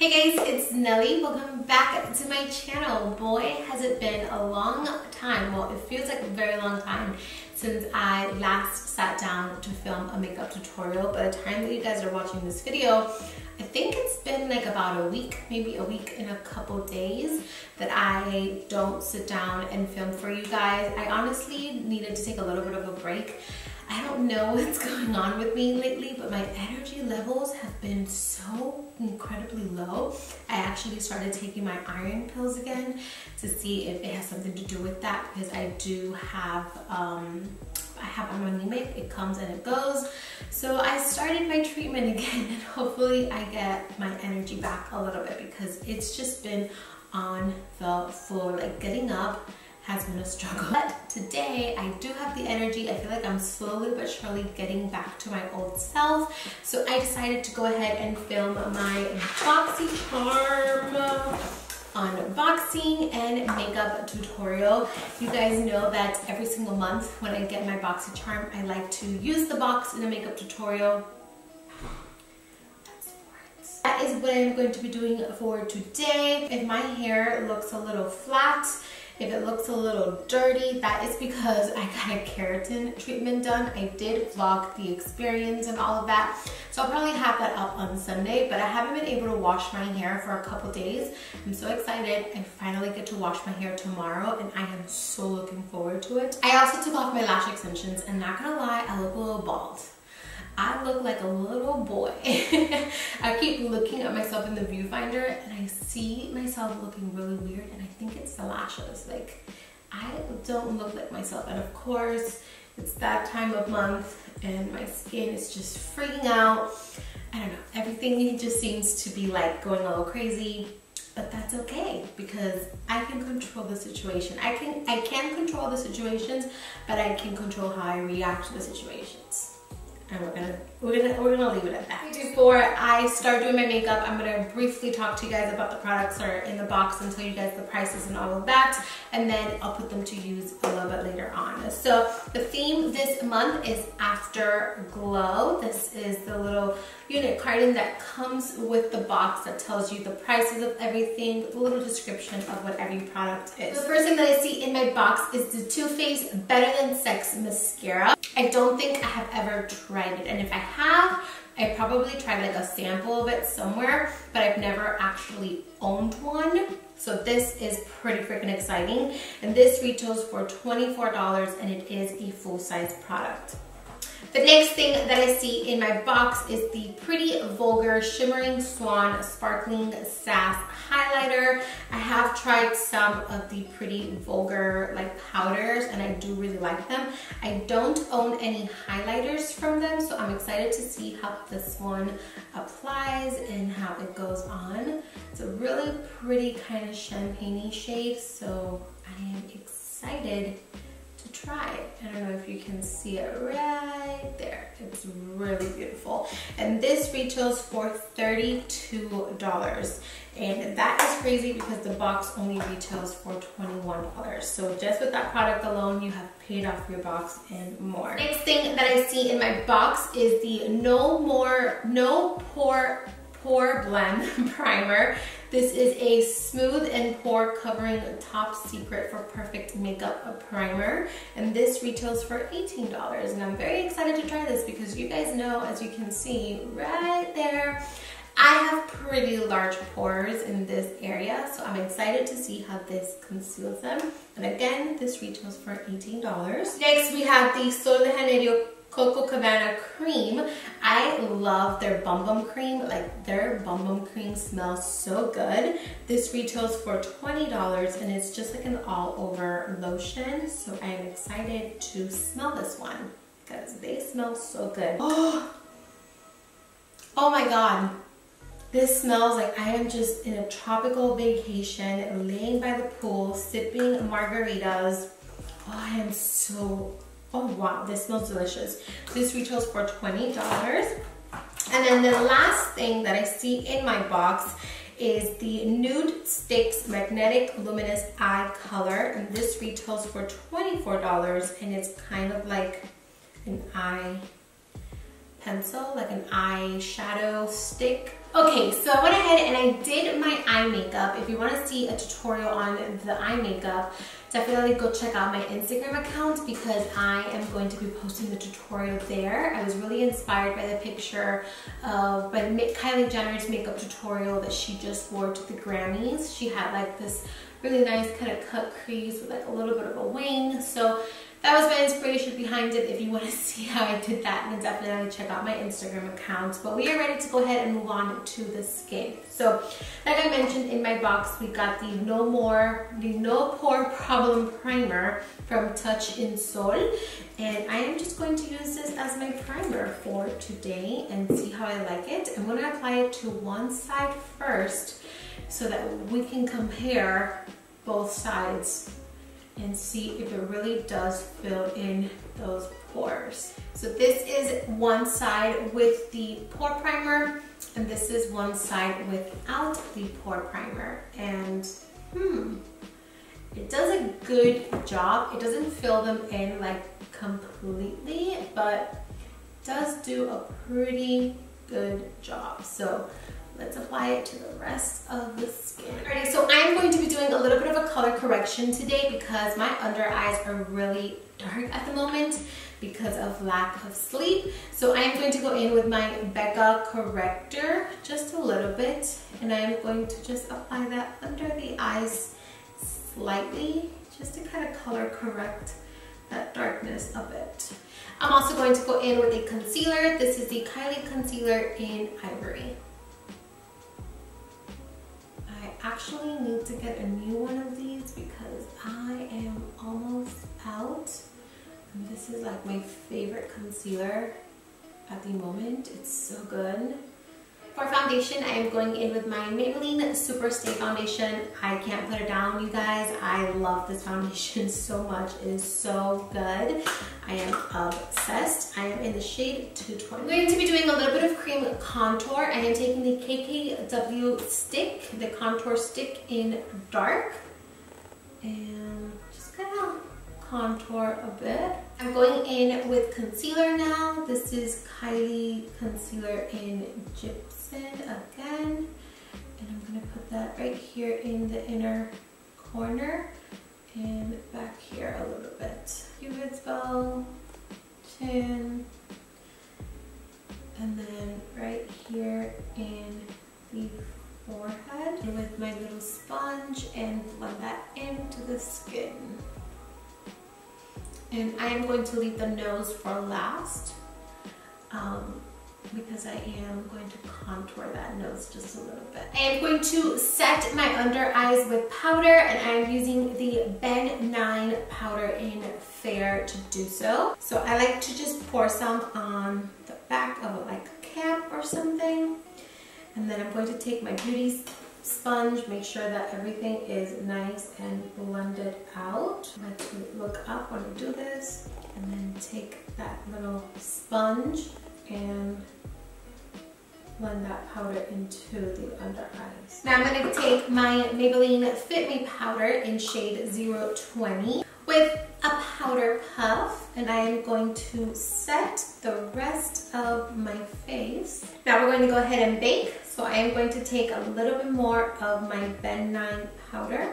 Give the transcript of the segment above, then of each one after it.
Hey guys, it's Nelly. Welcome back to my channel. Boy, has it been a long time. Well, it feels like a very long time since I last sat down to film a makeup tutorial. By the time that you guys are watching this video, I think it's been like about a week, maybe a week and a couple days that I don't sit down and film for you guys. I honestly needed to take a little bit of a break. I don't know what's going on with me lately, but my energy levels have been so incredibly low. I actually started taking my iron pills again to see if it has something to do with that, because I do have I'm anemic. It comes and it goes. So I started my treatment again, and hopefully I get my energy back a little bit, because it's just been on the floor. Like, getting up has been a struggle. But today I do have the energy. I feel like I'm slowly but surely getting back to my old self. So I decided to go ahead and film my BOXYCHARM unboxing and makeup tutorial. You guys know that every single month when I get my BOXYCHARM, I like to use the box in a makeup tutorial. That is what I'm going to be doing for today. If my hair looks a little flat, if it looks a little dirty, that is because I got a keratin treatment done. I did vlog the experience and all of that. So I'll probably have that up on Sunday, but I haven't been able to wash my hair for a couple days. I'm so excited. I finally get to wash my hair tomorrow, and I am so looking forward to it. I also took off my lash extensions, and not gonna lie, I look a little bald. I look like a little boy. I keep looking at myself in the viewfinder and I see myself looking really weird, and I think it's the lashes. Like, I don't look like myself. And of course, it's that time of month and my skin is just freaking out. I don't know, everything just seems to be like going a little crazy, but that's okay, because I can control the situation. I can't control the situations, but I can control how I react to the situations. And we're gonna leave it at that. Before I start doing my makeup, I'm gonna briefly talk to you guys about the products that are in the box and tell you guys the prices and all of that, and then I'll put them to use a little bit later on. So the theme this month is Afterglow. This is the little unit carton that comes with the box that tells you the prices of everything, with a little description of what every product is. So the first thing that I see in my box is the Too Faced Better Than Sex Mascara. I don't think I have ever tried it, and if I have, I probably tried like a sample of it somewhere, but I've never actually owned one. So this is pretty freaking exciting, and this retails for $24, and it is a full-size product. The next thing that I see in my box is the Pretty Vulgar Shimmering Swan Sparkling Sass Highlighter. I have tried some of the Pretty Vulgar like powders, and I do really like them. I don't own any highlighters from them, so I'm excited to see how this one applies and how it goes on. It's a really pretty kind of champagne-y shade, so I am excited to try it. I don't know if you can see it right there. It's really beautiful. And this retails for $32. And that is crazy because the box only retails for $21. So just with that product alone, you have paid off your box and more. Next thing that I see in my box is the No Pore Blend Primer. This is a smooth and pore covering top secret for perfect makeup primer, and this retails for $18. And I'm very excited to try this because you guys know, as you can see right there, I have pretty large pores in this area, so I'm excited to see how this conceals them. And again, this retails for $18. Next, we have the Sol de Janeiro Coco Cabana cream. I love their Bum Bum cream. Like, their Bum Bum cream smells so good. This retails for $20, and it's just like an all-over lotion. So I am excited to smell this one because they smell so good. Oh my God. This smells like I am just in a tropical vacation, laying by the pool, sipping margaritas. Oh, I am so... Oh wow, this smells delicious. This retails for $20. And then the last thing that I see in my box is the Nude Sticks Magnetic Luminous Eye Color. And this retails for $24, and it's kind of like an eye pencil, like an eyeshadow stick. Okay, so I went ahead and I did my eye makeup. If you want to see a tutorial on the eye makeup, definitely go check out my Instagram account because I am going to be posting the tutorial there. I was really inspired by the picture of Kylie Jenner's makeup tutorial that she just wore to the Grammys. She had like this really nice kind of cut crease with like a little bit of a wing. So that was my inspiration behind it. If you want to see how I did that, then definitely check out my Instagram account. But we are ready to go ahead and move on to the skin. So like I mentioned in my box, we got the No Pore Problem Primer from Touch in Sol. And I am just going to use this as my primer for today and see how I like it. I'm going to apply it to one side first so that we can compare both sides and see if it really does fill in those pores. So this is one side with the pore primer, and this is one side without the pore primer. And it does a good job. It doesn't fill them in like completely, but does do a pretty good job. So let's apply it to the rest of the skin. Alrighty, so I'm going to be doing a little bit of a color correction today because my under eyes are really dark at the moment because of lack of sleep. So I'm going to go in with my Becca corrector just a little bit, and I'm going to just apply that under the eyes slightly just to kind of color correct that darkness a bit. I'm also going to go in with a concealer. This is the Kylie concealer in Ivory. I actually need to get a new one of these because I am almost out. And this is like my favorite concealer at the moment. It's so good. For foundation, I am going in with my Maybelline Super Stay Foundation. I can't put it down, you guys. I love this foundation so much. It is so good. I am obsessed. I am in the shade 220. I'm going to be doing a little bit of cream contour. I am taking the KKW stick, the contour stick in dark, and just kind of contour a bit. I'm going in with concealer now. This is Kylie concealer in Gypsum again, and I'm going to put that right here in the inner corner and back here a little bit. Cupid's bow, chin, and then right here in the forehead, and with my little sponge and blend that into the skin. And I am going to leave the nose for last because I am going to contour that nose just a little bit. I am going to set my under eyes with powder, and I am using the Ben 9 powder in Fair to do so. So I like to just pour some on the back of like a cap or something. And then I'm going to take my beauty sponge, make sure that everything is nice and blended out. I like to look up when I do this, and then take that little sponge and blend that powder into the under eyes. Now I'm going to take my Maybelline Fit Me powder in shade 020 with a powder puff, and I am going to set the rest of my face. Now we're going to go ahead and bake. So I am going to take a little bit more of my Ben 9 powder,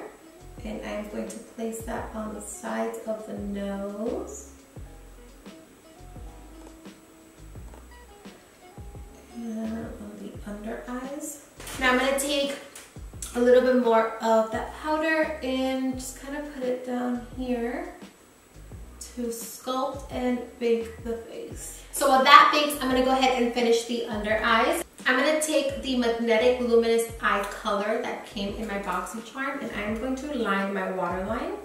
and I am going to place that on the sides of the nose. And on the under eyes. Now I'm going to take a little bit more of that powder and just kind of put it down here to sculpt and bake the face. So while that bakes, I'm going to go ahead and finish the under eyes. I'm going to take the Magnetic Luminous Eye Color that came in my BOXYCHARM, and I'm going to line my waterline.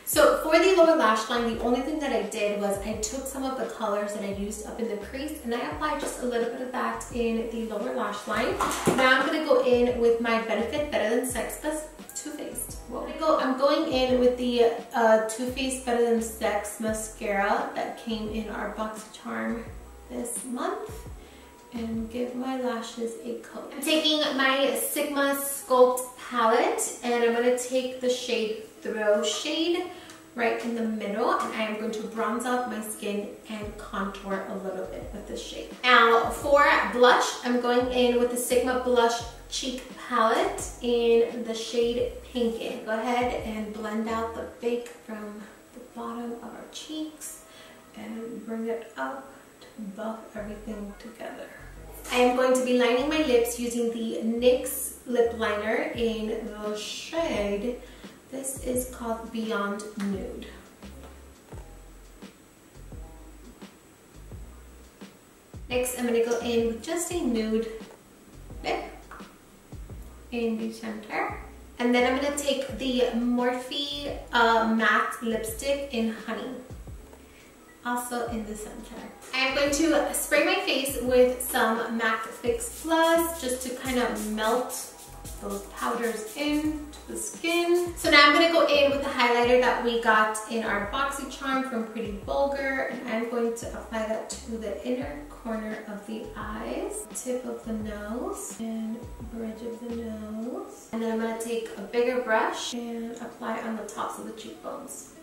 So for the lower lash line, the only thing that I did was I took some of the colors that I used up in the crease, and I applied just a little bit of that in the lower lash line. Now I'm going to go in with my Benefit Better Than Sex Too Faced. I'm going in with the Too Faced Better Than Sex Mascara that came in our BOXYCHARM this month, and give my lashes a coat. I'm taking my Sigma Sculpt palette, and I'm going to take the shade Throw Shade right in the middle, and I am going to bronze out my skin and contour a little bit with this shade. Now for blush, I'm going in with the Sigma Blush Cheek Palette in the shade Pinkin. Go ahead and blend out the bake from the bottom of our cheeks and bring it up to buff everything together. I am going to be lining my lips using the NYX lip liner in the shade, this is called Beyond Nude. Next, I'm going to go in with just a nude lip in the center. And then I'm going to take the Morphe matte lipstick in Honey, also in the center. I am going to spray my face with some MAC Fix Plus just to kind of melt those powders into the skin. So now I'm going to go in with the highlighter that we got in our BOXYCHARM from Pretty Vulgar, and I'm going to apply that to the inner corner of the eyes, tip of the nose, and bridge of the nose. And then I'm going to take a bigger brush and apply on the tops of the cheekbones.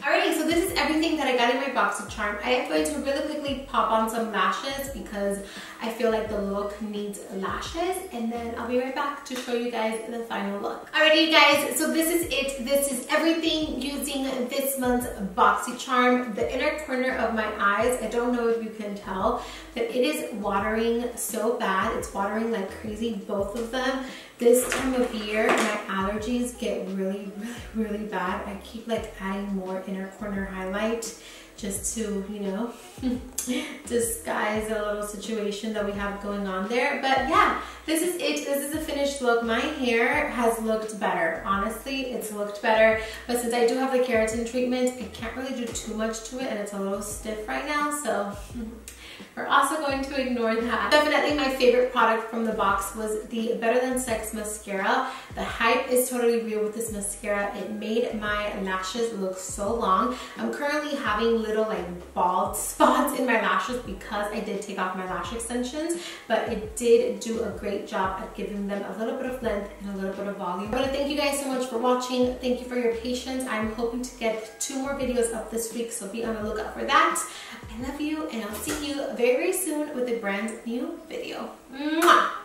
Alrighty, so this is everything that I got in my BOXYCHARM. I am going to really quickly pop on some lashes because I feel like the look needs lashes, and then I'll be right back to show you guys the final look. Alrighty, you guys, so this is it. This is everything using this month's BOXYCHARM. The inner corner of my eyes, I don't know if you can tell, but it is watering so bad. It's watering like crazy, both of them. This time of year, my allergies get really bad. I keep like adding more inner corner highlight just to, you know, disguise a little situation that we have going on there. But yeah, this is it. This is the finished look. My hair has looked better. Honestly, it's looked better. But since I do have the keratin treatment, I can't really do too much to it, and it's a little stiff right now, so we're also going to ignore that. Definitely my favorite product from the box was the Better Than Sex Mascara. The hype is totally real with this mascara. It made my lashes look so long. I'm currently having little like bald spots in my lashes because I did take off my lash extensions, but it did do a great job at giving them a little bit of length and a little bit of volume. I want to thank you guys so much for watching. Thank you for your patience. I'm hoping to get 2 more videos up this week, so be on the lookout for that. I love you, and I'll see you very soon with a brand new video. Mwah!